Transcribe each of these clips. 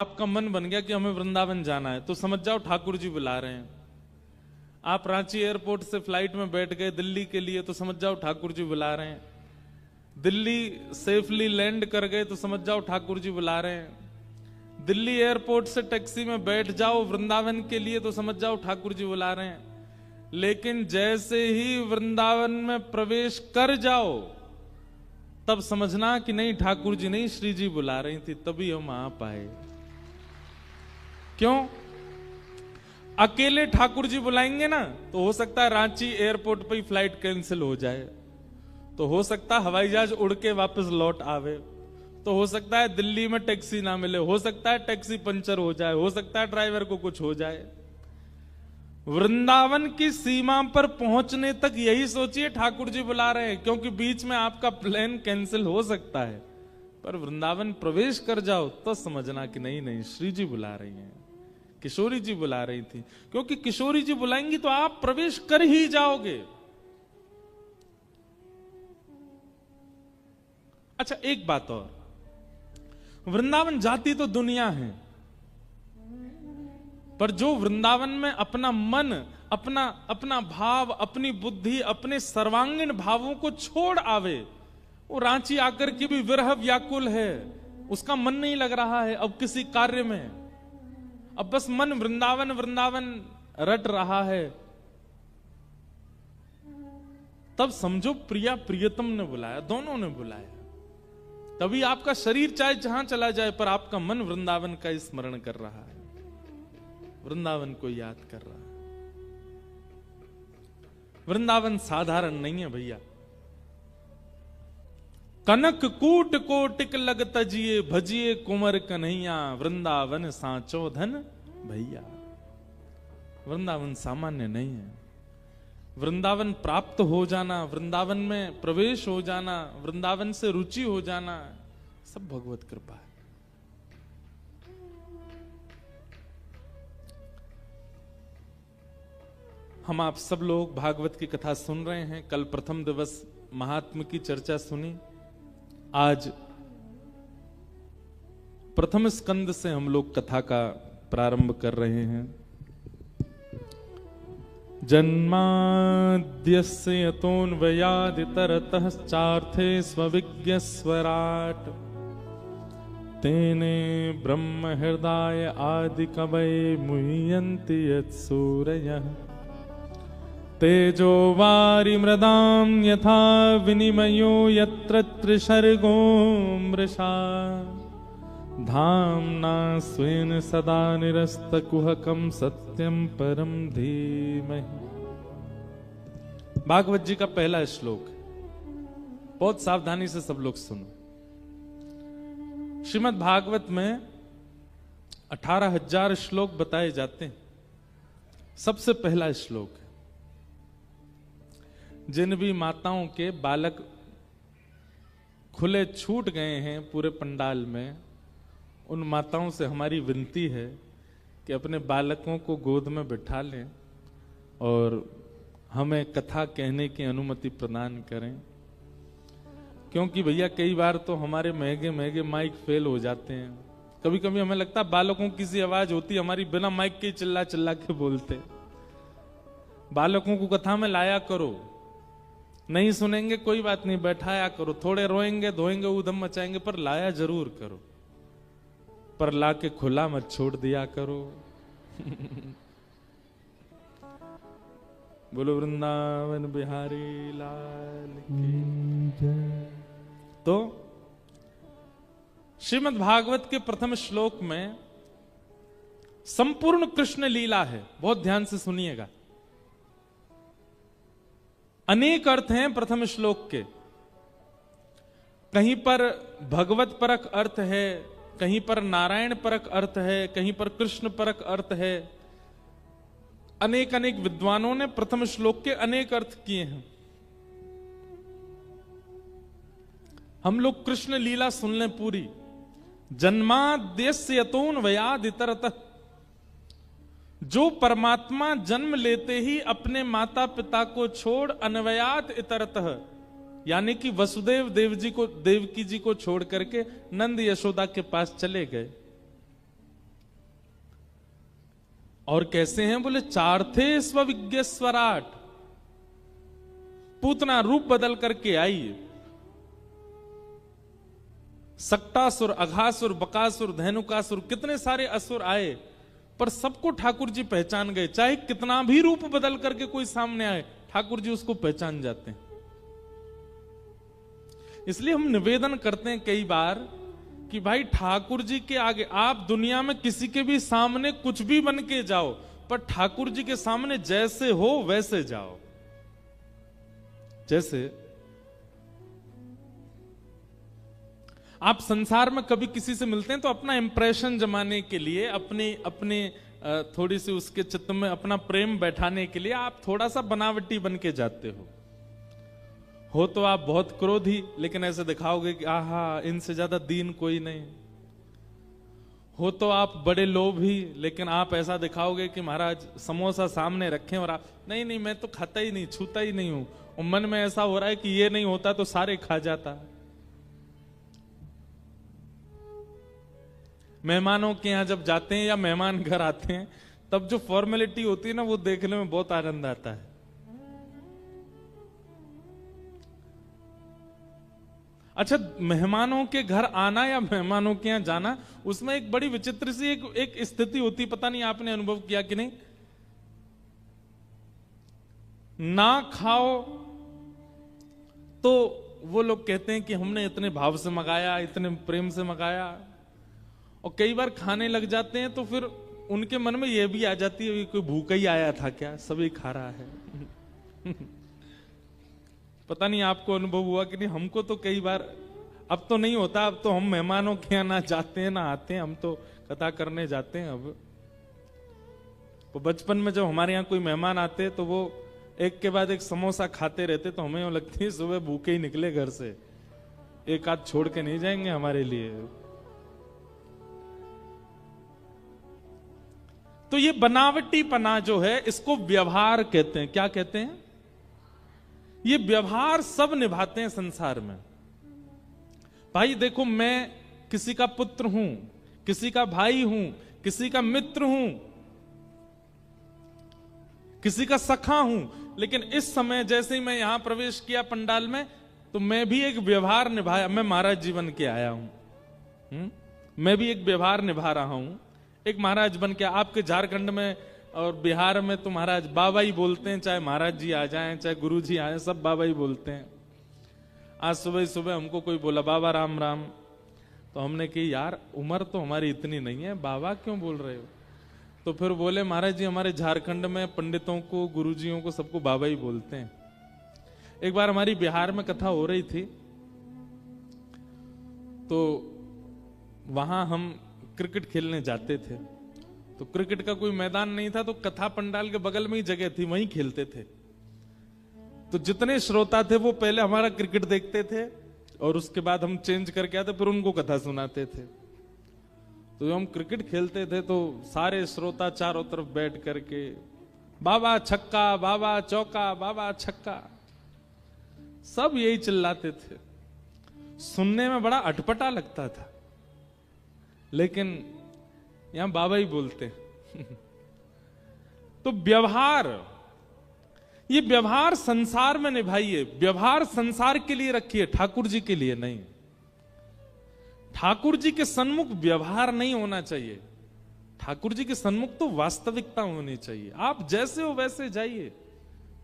आपका मन बन गया कि हमें वृंदावन जाना है, तो समझ जाओ ठाकुर जी बुला रहे हैं। आप रांची एयरपोर्ट से फ्लाइट में बैठ गए दिल्ली के लिए, तो समझ जाओ ठाकुर जी बुला रहे हैं। दिल्ली सेफली लैंड कर गए तो समझ जाओ ठाकुर जी बुला रहे हैं। दिल्ली एयरपोर्ट से टैक्सी में बैठ जाओ वृंदावन के लिए, तो समझ जाओ ठाकुर जी बुला रहे हैं। लेकिन जैसे ही वृंदावन में प्रवेश कर जाओ तब समझना कि नहीं, ठाकुर जी नहीं, श्री जी बुला रही थी, तभी हम आ पाए। क्यों? अकेले ठाकुर जी बुलाएंगे ना तो हो सकता है रांची एयरपोर्ट पे ही फ्लाइट कैंसिल हो जाए, तो हो सकता है हवाई जहाज उड़ के वापस लौट आवे, तो हो सकता है दिल्ली में टैक्सी ना मिले, हो सकता है टैक्सी पंचर हो जाए, हो सकता है ड्राइवर को कुछ हो जाए। वृंदावन की सीमा पर पहुंचने तक यही सोचिए ठाकुर जी बुला रहे हैं, क्योंकि बीच में आपका प्लान कैंसिल हो सकता है। पर वृंदावन प्रवेश कर जाओ तो समझना कि नहीं नहीं, श्री जी बुला रही हैं, किशोरी जी बुला रही थी। क्योंकि किशोरी जी बुलाएंगी तो आप प्रवेश कर ही जाओगे। अच्छा, एक बात और, वृंदावन जाती तो दुनिया है, पर जो वृंदावन में अपना मन, अपना भाव, अपनी बुद्धि, अपने सर्वांगीण भावों को छोड़ आवे, वो रांची आकर के भी विरह व्याकुल है, उसका मन नहीं लग रहा है अब किसी कार्य में, अब बस मन वृंदावन वृंदावन रट रहा है, तब समझो प्रिया प्रियतम ने बुलाया, दोनों ने बुलाया। तभी आपका शरीर चाहे जहां चला जाए पर आपका मन वृंदावन का स्मरण कर रहा है, वृंदावन को याद कर रहा है। वृंदावन साधारण नहीं है भैया। कनक कूट कोटिक लग तजिए, भजिए कुंवर कन्हैया, वृंदावन सांचो धन भैया। वृंदावन सामान्य नहीं है। वृंदावन प्राप्त हो जाना, वृंदावन में प्रवेश हो जाना, वृंदावन से रुचि हो जाना, सब भगवत कृपा है। हम आप सब लोग भागवत की कथा सुन रहे हैं। कल प्रथम दिवस महात्म की चर्चा सुनी, आज प्रथम स्कंद से हम लोग कथा का प्रारंभ कर रहे हैं। जन्माद्यस्य यतोऽन्वयादितरतः चार्थे स्वविज्ञ स्वराट, तेने ब्रह्म हृदय आदि कवये मुह्यन्ति यत्सूरयः, तेजो वारि मृदां यथा विनिमयो यत्र त्रिसर्गो मृषा, धाम्ना स्वेन सदा निरस्तकुहकं सत्यं परं धीमहि। भागवत जी का पहला श्लोक, बहुत सावधानी से सब लोग सुनो। श्रीमद् भागवत में 18,000 श्लोक बताए जाते हैं। सबसे पहला श्लोक है, जिन भी माताओं के बालक खुले छूट गए हैं पूरे पंडाल में, उन माताओं से हमारी विनती है कि अपने बालकों को गोद में बिठा लें और हमें कथा कहने की अनुमति प्रदान करें। क्योंकि भैया कई बार तो हमारे महंगे महंगे माइक फेल हो जाते हैं। कभी कभी हमें लगता है बालकों की सी आवाज होती, हमारी बिना माइक के चिल्ला चिल्ला के बोलते। बालकों को कथा में लाया करो, नहीं सुनेंगे कोई बात नहीं, बैठाया करो, थोड़े रोएंगे धोएंगे ऊधम मचाएंगे, पर लाया जरूर करो, पर लाके खुला मत छोड़ दिया करो। बोलो वृंदावन बिहारी लाल की जय। तो श्रीमद् भागवत के प्रथम श्लोक में संपूर्ण कृष्ण लीला है, बहुत ध्यान से सुनिएगा। अनेक अर्थ हैं प्रथम श्लोक के, कहीं पर भगवत परक अर्थ है, कहीं पर नारायण परक अर्थ है, कहीं पर कृष्ण परक अर्थ है। अनेक अनेक विद्वानों ने प्रथम श्लोक के अनेक अर्थ किए हैं। हम लोग कृष्ण लीला सुन लें पूरी। जन्माद्यस्य यतोऽन्वयादितरतः, जो परमात्मा जन्म लेते ही अपने माता पिता को छोड़ अन्वयात इतरतः, यानी कि वसुदेव देवकी जी को छोड़ करके नंद यशोदा के पास चले गए। और कैसे हैं? बोले चार थे स्वविज्ञ स्वराट। पूतना रूप बदल करके आई। सक्टासुर, अघासुर, बकासुर, धेनुकासुर, कितने सारे असुर आए, पर सबको ठाकुर जी पहचान गए। चाहे कितना भी रूप बदल करके कोई सामने आए, ठाकुर जी उसको पहचान जाते हैं। इसलिए हम निवेदन करते हैं कई बार कि भाई ठाकुर जी के आगे आप दुनिया में किसी के भी सामने कुछ भी बन के जाओ, पर ठाकुर जी के सामने जैसे हो वैसे जाओ। जैसे आप संसार में कभी किसी से मिलते हैं तो अपना इंप्रेशन जमाने के लिए, अपने थोड़ी सी उसके चित्त में अपना प्रेम बैठाने के लिए आप थोड़ा सा बनावटी बन के जाते हो तो आप बहुत क्रोधी, लेकिन ऐसे दिखाओगे कि आहा इनसे ज्यादा दीन कोई नहीं। हो तो आप बड़े लोभी, लेकिन आप ऐसा दिखाओगे कि महाराज समोसा सामने रखें और आप नहीं मैं तो खाता ही नहीं, छूता ही नहीं हूं, और मन में ऐसा हो रहा है कि ये नहीं होता तो सारे खा जाता। मेहमानों के यहां जब जाते हैं या मेहमान घर आते हैं, तब जो फॉर्मेलिटी होती है ना, वो देखने में बहुत आनंद आता है। अच्छा, मेहमानों के घर आना या मेहमानों के यहां जाना, उसमें एक बड़ी विचित्र सी एक स्थिति होती, पता नहीं आपने अनुभव किया कि नहीं। ना खाओ तो वो लोग कहते हैं कि हमने इतने भाव से मंगाया, इतने प्रेम से मंगाया, और कई बार खाने लग जाते हैं तो फिर उनके मन में यह भी आ जाती है कोई भूखा ही आया था क्या, सभी खा रहा है। पता नहीं आपको अनुभव हुआ कि नहीं, हमको तो कई बार, अब तो नहीं होता, अब तो हम मेहमानों के यहाँ ना जाते हैं ना आते हैं, हम तो कथा करने जाते हैं। अब तो बचपन में जब हमारे यहाँ कोई मेहमान आते तो वो एक के बाद एक समोसा खाते रहते, तो हमें लगती है सुबह भूखे ही निकले घर से, एक आध छोड़ के नहीं जाएंगे हमारे लिए। तो ये बनावटीपना जो है, इसको व्यवहार कहते हैं। क्या कहते हैं? ये व्यवहार सब निभाते हैं संसार में। भाई देखो, मैं किसी का पुत्र हूं, किसी का भाई हूं, किसी का मित्र हूं, किसी का सखा हूं, लेकिन इस समय जैसे ही मैं यहां प्रवेश किया पंडाल में, तो मैं भी एक व्यवहार निभाया। मैं महाराज जीवन के आया हूं, मैं भी एक व्यवहार निभा रहा हूं, एक महाराज बन के। आपके झारखंड में और बिहार में तो महाराज बाबा ही बोलते हैं, चाहे महाराज जी आ जाएं, चाहे गुरु जी आए, सब बाबा ही बोलते हैं। आज सुबह सुबह हमको कोई बोला बाबा राम राम, तो हमने कही यार उम्र तो हमारी इतनी नहीं है, बाबा क्यों बोल रहे हो? तो फिर बोले महाराज जी हमारे झारखंड में पंडितों को, गुरुजियों को, सबको बाबा ही बोलते हैं। एक बार हमारी बिहार में कथा हो रही थी, तो वहां हम क्रिकेट खेलने जाते थे। तो क्रिकेट का कोई मैदान नहीं था, तो कथा पंडाल के बगल में ही जगह थी, वहीं खेलते थे। तो जितने श्रोता थे वो पहले हमारा क्रिकेट देखते थे, और उसके बाद हम चेंज करके आते, फिर उनको कथा सुनाते थे। तो जब हम क्रिकेट खेलते थे तो सारे श्रोता चारों तरफ बैठ करके बाबा छक्का, बाबा चौका, बाबा छक्का, सब यही चिल्लाते थे। सुनने में बड़ा अटपटा लगता था, लेकिन यहां बाबा ही बोलते। तो व्यवहार, ये व्यवहार संसार में निभाइए। व्यवहार संसार के लिए रखिए, ठाकुर जी के लिए नहीं। ठाकुर जी के सन्मुख व्यवहार नहीं होना चाहिए, ठाकुर जी के सन्मुख तो वास्तविकता होनी चाहिए। आप जैसे हो वैसे जाइए।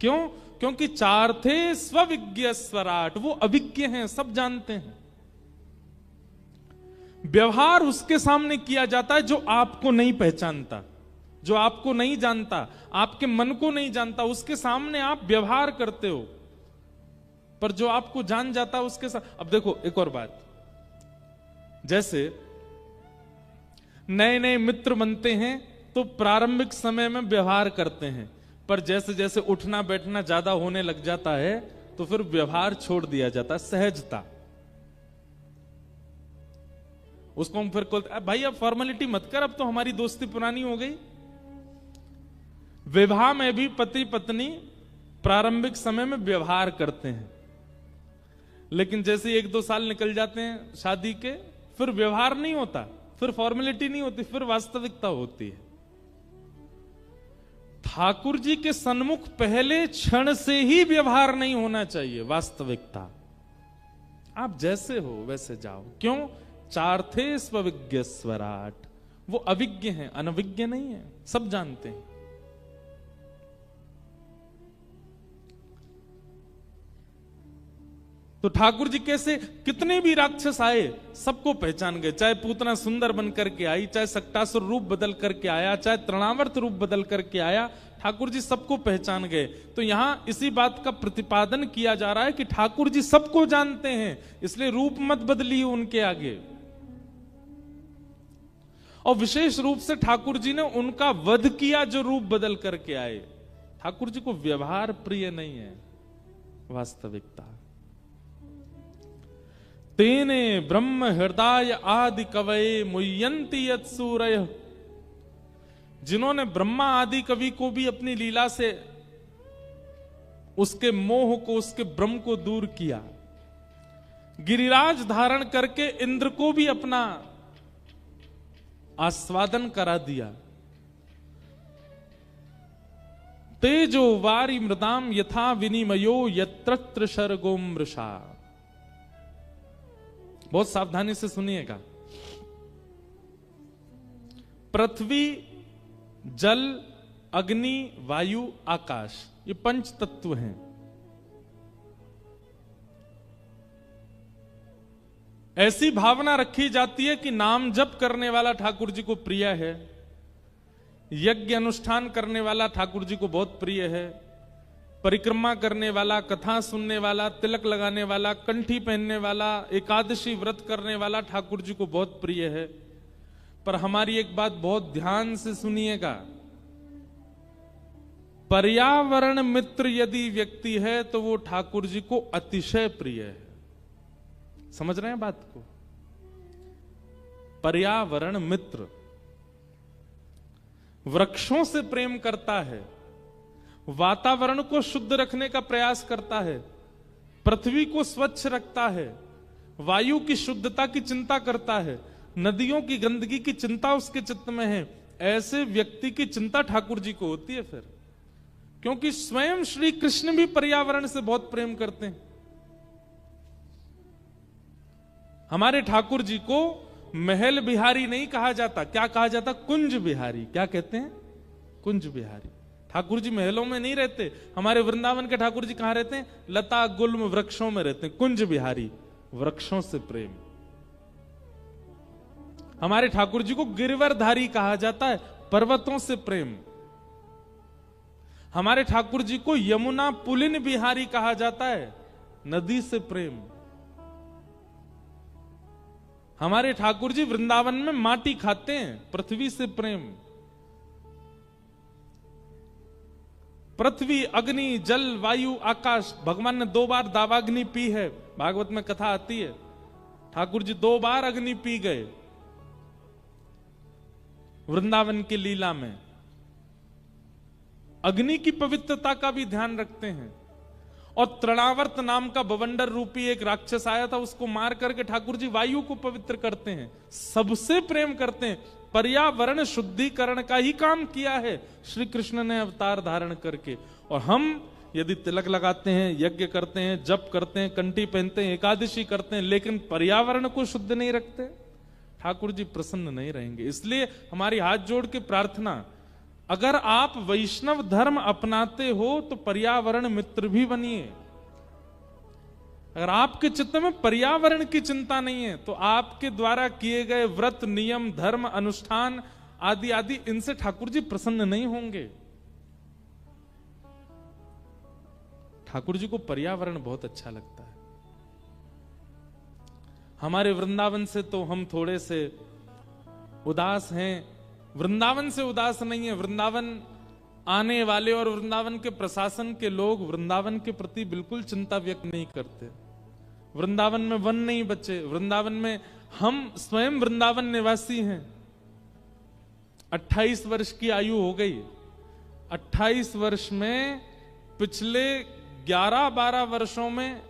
क्यों? क्योंकि चार थे स्वविज्ञ स्वराट, वो अभिज्ञ हैं, सब जानते हैं। व्यवहार उसके सामने किया जाता है जो आपको नहीं पहचानता, जो आपको नहीं जानता, आपके मन को नहीं जानता, उसके सामने आप व्यवहार करते हो। पर जो आपको जान जाता है उसके साथ। अब देखो एक और बात, जैसे नए नए मित्र बनते हैं तो प्रारंभिक समय में व्यवहार करते हैं, पर जैसे जैसे उठना बैठना ज्यादा होने लग जाता है तो फिर व्यवहार छोड़ दिया जाता है, सहजता। उसको हम फिर बोलते भाई अब फॉर्मेलिटी मत कर, अब तो हमारी दोस्ती पुरानी हो गई। विवाह में भी पति पत्नी प्रारंभिक समय में व्यवहार करते हैं, लेकिन जैसे 1-2 साल निकल जाते हैं शादी के, फिर व्यवहार नहीं होता, फिर फॉर्मेलिटी नहीं होती, फिर वास्तविकता होती है। ठाकुर जी के सन्मुख पहले क्षण से ही व्यवहार नहीं होना चाहिए। वास्तविकता, आप जैसे हो वैसे जाओ। क्यों? चार्थे स्वविज्ञ स्वराट, वो अविज्ञ हैं, अनविज्ञ नहीं है, सब जानते हैं। तो ठाकुर जी कैसे, कितने भी राक्षस आए सबको पहचान गए। चाहे पूतना सुंदर बन करके आई, चाहे सक्टासुर रूप बदल करके आया, चाहे तृणावर्त रूप बदल करके आया, ठाकुर जी सबको पहचान गए। तो यहां इसी बात का प्रतिपादन किया जा रहा है कि ठाकुर जी सबको जानते हैं, इसलिए रूप मत बदलिए उनके आगे। और विशेष रूप से ठाकुर जी ने उनका वध किया जो रूप बदल करके आए। ठाकुर जी को व्यवहार प्रिय नहीं है, वास्तविकता। तेने ब्रह्म हृदय आदि कवये मुह्यन्ति यत्सूरय, जिन्होंने ब्रह्मा आदि कवि को भी अपनी लीला से उसके मोह को, उसके भ्रम को दूर किया। गिरिराज धारण करके इंद्र को भी अपना आस्वादन करा दिया। तेजो वारी मृदाम यथा विनिमयो यत्र शर्गो मृषा। बहुत सावधानी से सुनिएगा। पृथ्वी, जल, अग्नि, वायु, आकाश, ये पंच तत्व हैं। ऐसी भावना रखी जाती है कि नाम जप करने वाला ठाकुर जी को प्रिय है, यज्ञ अनुष्ठान करने वाला ठाकुर जी को बहुत प्रिय है, परिक्रमा करने वाला, कथा सुनने वाला, तिलक लगाने वाला, कंठी पहनने वाला, एकादशी व्रत करने वाला ठाकुर जी को बहुत प्रिय है। पर हमारी एक बात बहुत ध्यान से सुनिएगा, पर्यावरण मित्र यदि व्यक्ति है तो वो ठाकुर जी को अतिशय प्रिय है। समझ रहे हैं बात को? पर्यावरण मित्र वृक्षों से प्रेम करता है, वातावरण को शुद्ध रखने का प्रयास करता है, पृथ्वी को स्वच्छ रखता है, वायु की शुद्धता की चिंता करता है, नदियों की गंदगी की चिंता उसके चित्त में है। ऐसे व्यक्ति की चिंता ठाकुर जी को होती है फिर, क्योंकि स्वयं श्री कृष्ण भी पर्यावरण से बहुत प्रेम करते हैं। हमारे ठाकुर जी को महल बिहारी नहीं कहा जाता, क्या कहा जाता? कुंज बिहारी। क्या कहते हैं? कुंज बिहारी। ठाकुर जी महलों में नहीं रहते। हमारे वृंदावन के ठाकुर जी कहां रहते हैं? लता गुल्म वृक्षों में रहते हैं। कुंज बिहारी, वृक्षों से प्रेम। हमारे ठाकुर जी को गिरिवरधारी कहा जाता है, पर्वतों से प्रेम। हमारे ठाकुर जी को यमुना पुलिन बिहारी कहा जाता है, नदी से प्रेम। हमारे ठाकुर जी वृंदावन में माटी खाते हैं, पृथ्वी से प्रेम। पृथ्वी, अग्नि, जल, वायु, आकाश। भगवान ने 2 बार दावाग्नि पी है, भागवत में कथा आती है। ठाकुर जी 2 बार अग्नि पी गए वृंदावन की लीला में। अग्नि की पवित्रता का भी ध्यान रखते हैं। और तृणावर्त नाम का बवंडर रूपी एक राक्षस आया था, उसको मार करके ठाकुर जी वायु को पवित्र करते हैं, सबसे प्रेम करते हैं। पर्यावरण शुद्धिकरण का ही काम किया है श्री कृष्ण ने अवतार धारण करके। और हम यदि तिलक लगाते हैं, यज्ञ करते हैं, जप करते हैं, कंठी पहनते हैं, एकादशी करते हैं, लेकिन पर्यावरण को शुद्ध नहीं रखते, ठाकुर जी प्रसन्न नहीं रहेंगे। इसलिए हमारी हाथ जोड़ के प्रार्थना, अगर आप वैष्णव धर्म अपनाते हो तो पर्यावरण मित्र भी बनिए। अगर आपके चित्त में पर्यावरण की चिंता नहीं है तो आपके द्वारा किए गए व्रत, नियम, धर्म, अनुष्ठान आदि आदि, इनसे ठाकुर जी प्रसन्न नहीं होंगे। ठाकुर जी को पर्यावरण बहुत अच्छा लगता है। हमारे वृंदावन से तो हम थोड़े से उदास हैं। वृंदावन से उदास नहीं है, वृंदावन आने वाले और वृंदावन के प्रशासन के लोग वृंदावन के प्रति बिल्कुल चिंता व्यक्त नहीं करते। वृंदावन में वन नहीं बचे, वृंदावन में हम स्वयं वृंदावन निवासी हैं। 28 वर्ष की आयु हो गई। 28 वर्ष में पिछले 11-12 वर्षों में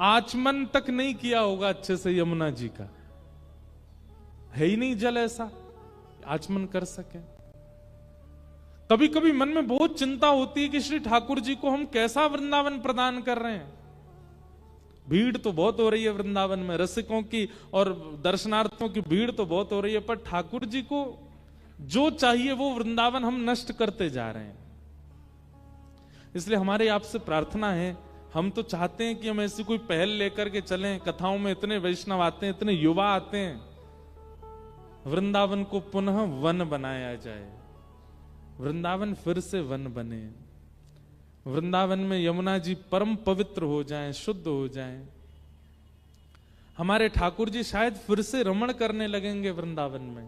आचमन तक नहीं किया होगा अच्छे से यमुना जी का। है ही नहीं जल ऐसा आचमन कर सके। कभी कभी मन में बहुत चिंता होती है कि श्री ठाकुर जी को हम कैसा वृंदावन प्रदान कर रहे हैं। भीड़ तो बहुत हो रही है वृंदावन में, रसिकों की और दर्शनार्थियों की भीड़ तो बहुत हो रही है, पर ठाकुर जी को जो चाहिए वो वृंदावन हम नष्ट करते जा रहे हैं। इसलिए हमारी आपसे प्रार्थना है, हम तो चाहते हैं कि हम ऐसी कोई पहल लेकर के चलें। कथाओं में इतने वैष्णव आते हैं, इतने युवा आते हैं, वृंदावन को पुनः वन बनाया जाए, वृंदावन फिर से वन बने, वृंदावन में यमुना जी परम पवित्र हो जाएं, शुद्ध हो जाएं। हमारे ठाकुर जी शायद फिर से रमण करने लगेंगे वृंदावन में।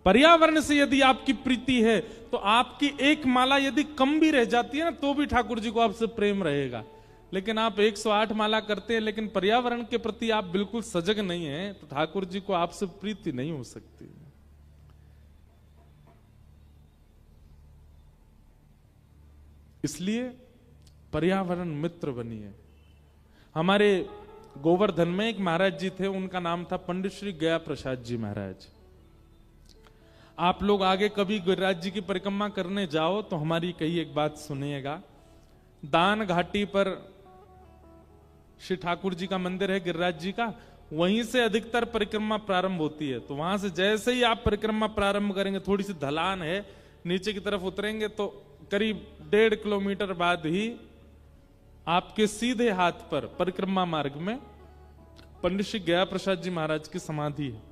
पर्यावरण से यदि आपकी प्रीति है तो आपकी एक माला यदि कम भी रह जाती है ना, तो भी ठाकुर जी को आपसे प्रेम रहेगा। लेकिन आप 108 माला करते हैं लेकिन पर्यावरण के प्रति आप बिल्कुल सजग नहीं हैं, तो ठाकुर जी को आपसे प्रीति नहीं हो सकती। इसलिए पर्यावरण मित्र बनिए। हमारे गोवर्धन में एक महाराज जी थे, उनका नाम था पंडित श्री गया प्रसाद जी महाराज। आप लोग आगे कभी गिरिराज जी की परिक्रमा करने जाओ तो हमारी कही एक बात सुनिएगा। दान घाटी पर श्री ठाकुर जी का मंदिर है, गिरिराज जी का, वहीं से अधिकतर परिक्रमा प्रारंभ होती है। तो वहां से जैसे ही आप परिक्रमा प्रारंभ करेंगे, थोड़ी सी ढलान है, नीचे की तरफ उतरेंगे तो करीब 1.5 किलोमीटर बाद ही आपके सीधे हाथ पर परिक्रमा मार्ग में पंडित श्री गया प्रसाद जी महाराज की समाधि है।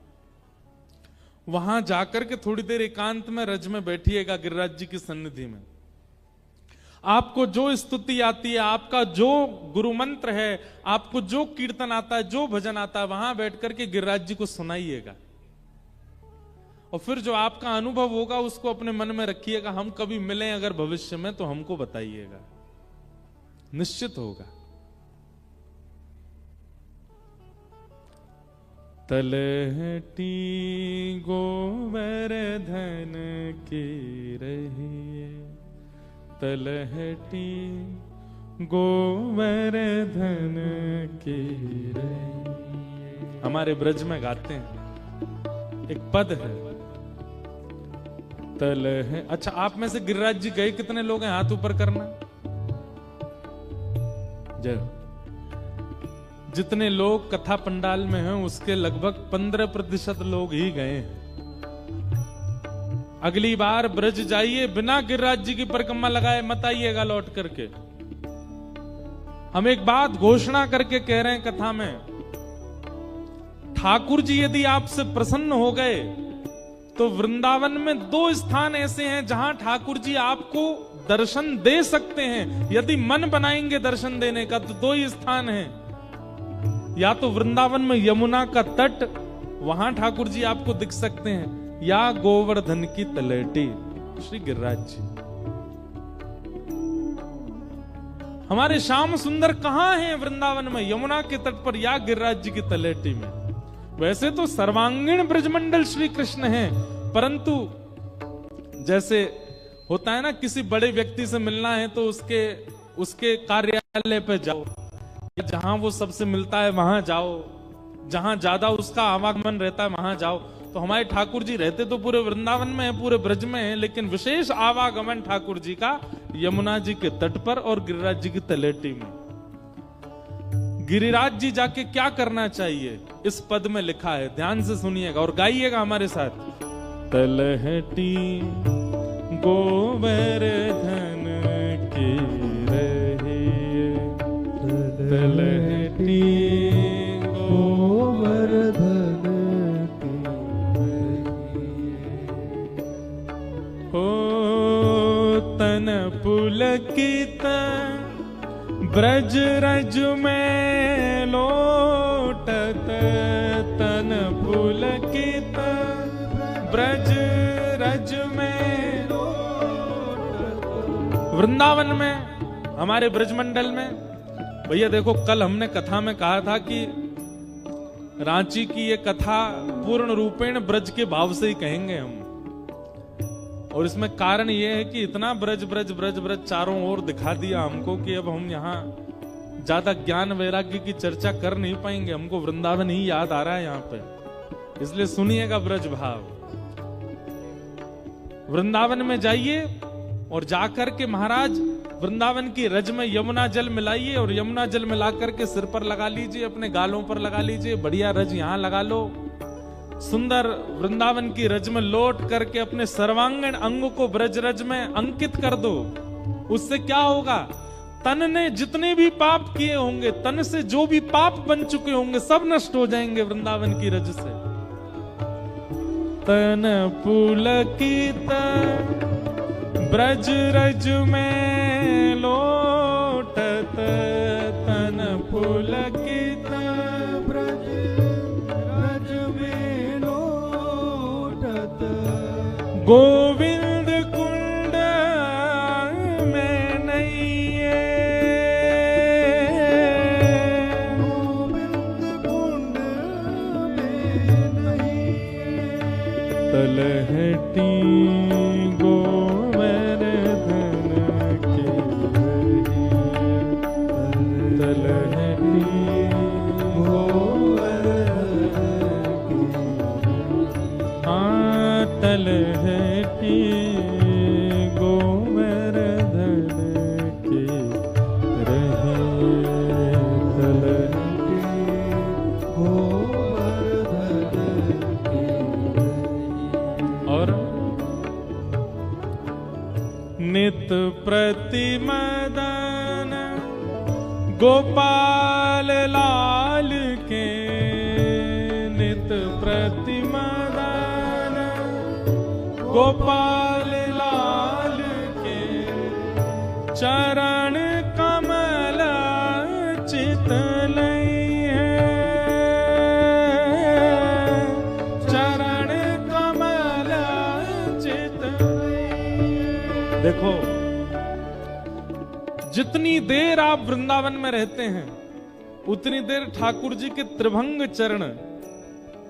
वहां जाकर के थोड़ी देर एकांत में रज में बैठिएगा गिरिराज जी की सन्निधि में। आपको जो स्तुति आती है, आपका जो गुरु मंत्र है, आपको जो कीर्तन आता है, जो भजन आता है, वहां बैठ करके गिरिराज जी को सुनाइएगा। और फिर जो आपका अनुभव होगा उसको अपने मन में रखिएगा। हम कभी मिलें अगर भविष्य में तो हमको बताइएगा, निश्चित होगा। तलहटी गोवर्धन की रहिए, तलहटी गोवर्धन की रहिए। हमारे ब्रज में गाते हैं, एक पद है तल है। अच्छा, आप में से गिरिराज जी गए कितने लोग हैं? हाथ ऊपर करना। जय। जितने लोग कथा पंडाल में हैं उसके लगभग 15% लोग ही गए हैं। अगली बार ब्रज जाइए, बिना गिरिराज जी की परिक्रमा लगाए मत आइएगा लौट करके। हम एक बात घोषणा करके कह रहे हैं कथा में, ठाकुर जी यदि आपसे प्रसन्न हो गए तो वृंदावन में 2 स्थान ऐसे हैं जहां ठाकुर जी आपको दर्शन दे सकते हैं। यदि मन बनाएंगे दर्शन देने का तो 2 ही स्थान हैं, या तो वृंदावन में यमुना का तट, वहां ठाकुर जी आपको दिख सकते हैं, या गोवर्धन की तलहटी श्री गिरिराज जी। हमारे श्याम सुंदर कहां हैं वृंदावन में? यमुना के तट पर या गिरिराज जी की तलहटी में। वैसे तो सर्वांगीण ब्रजमंडल श्री कृष्ण हैं, परंतु जैसे होता है ना, किसी बड़े व्यक्ति से मिलना है तो उसके कार्यालय पे जाओ, या जहां वो सबसे मिलता है वहां जाओ, जहां ज्यादा उसका आवागमन रहता है वहां जाओ। तो हमारे ठाकुर जी रहते तो पूरे वृंदावन में है, पूरे ब्रज में है, लेकिन विशेष आवागमन ठाकुर जी का यमुना जी के तट पर और गिरिराज जी की तलहटी में। गिरिराज जी जाके क्या करना चाहिए इस पद में लिखा है, ध्यान से सुनिएगा और गाइएगा हमारे साथ। तलहटी गोवर्धन की रहिए, तलहटी गोवर्धन की रहिए। हो तन पुलकित ब्रज रज में लोटत, तन पुलकित ब्रज रज में लोटत। वृंदावन में, हमारे ब्रजमंडल में, भैया देखो कल हमने कथा में कहा था कि रांची की ये कथा पूर्ण रूपेण ब्रज के भाव से ही कहेंगे हम। और इसमें कारण यह है कि इतना ब्रज ब्रज ब्रज ब्रज चारों ओर दिखा दिया हमको कि अब हम यहाँ ज्यादा ज्ञान वैराग्य की चर्चा कर नहीं पाएंगे, हमको वृंदावन ही याद आ रहा है यहाँ पे, इसलिए सुनिएगा ब्रज भाव। वृंदावन में जाइए और जाकर के महाराज वृंदावन की रज में यमुना जल मिलाइए और यमुना जल मिला करके सिर पर लगा लीजिए, अपने गालों पर लगा लीजिए, बढ़िया रज यहां लगा लो। सुंदर वृंदावन की रज में लौट करके अपने सर्वांगीण अंग को ब्रज रज में अंकित कर दो। उससे क्या होगा, तन ने जितने भी पाप किए होंगे, तन से जो भी पाप बन चुके होंगे, सब नष्ट हो जाएंगे वृंदावन की रज से। तन पुलकित ब्रज रज में लोटत, तन पुलकित ब्रज रज में लोटत, गोविंद कुंड में नैये, गोविंद कुंड में नैये, तलहटी तलहटी गोवर्धन के रहे, तलहटी गोवर्धन के। और नित प्रतिमदन गोपाल लाल के, नित प्रतिमदन गोपाल लाल के, चरण कमल चित लइहे, चरण कमल चित लइहे। देखो, जितनी देर आप वृंदावन में रहते हैं उतनी देर ठाकुर जी के त्रिभंग चरण,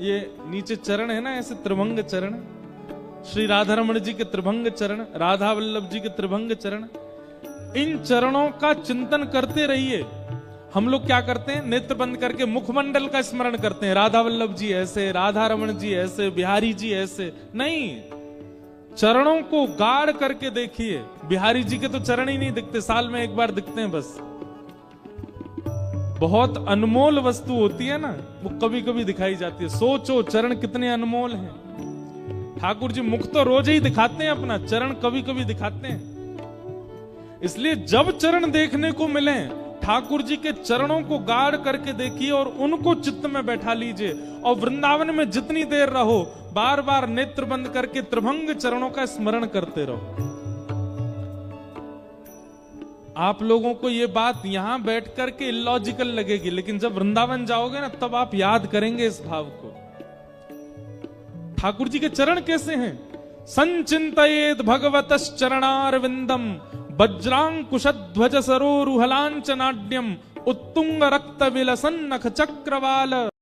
ये नीचे चरण है ना ऐसे त्रिभंग चरण, श्री राधा रमण जी के त्रिभंग चरण, राधा वल्लभ जी के त्रिभंग चरण, इन चरणों का चिंतन करते रहिए। हम लोग क्या करते हैं, नेत्र बंद करके मुखमंडल का स्मरण करते हैं, राधा वल्लभ जी ऐसे, राधा रमण जी ऐसे, बिहारी जी ऐसे। नहीं, चरणों को गाड़ करके देखिए। बिहारी जी के तो चरण ही नहीं दिखते, साल में एक बार दिखते हैं बस। बहुत अनमोल वस्तु होती है ना, वो कभी कभी दिखाई जाती है। सोचो चरण कितने अनमोल हैं। ठाकुर जी मुख तो रोज ही दिखाते हैं अपना, चरण कभी कभी दिखाते हैं। इसलिए जब चरण देखने को मिले, ठाकुर जी के चरणों को गाड़ करके देखिए और उनको चित्त में बैठा लीजिए। और वृंदावन में जितनी देर रहो, बार बार नेत्र बंद करके त्रिभंग चरणों का स्मरण करते रहो। आप लोगों को ये बात यहां बैठ करके इलॉजिकल लगेगी, लेकिन जब वृंदावन जाओगे ना, तब आप याद करेंगे इस भाव को। ठाकुर जी के चरण कैसे हैं? संचिंतयेद भगवतश्चरणारविंदम वज्रांकुशध्वज सरोरुहलांचनाड्यम उत्तुंग रक्त विलसन नख चक्रवाल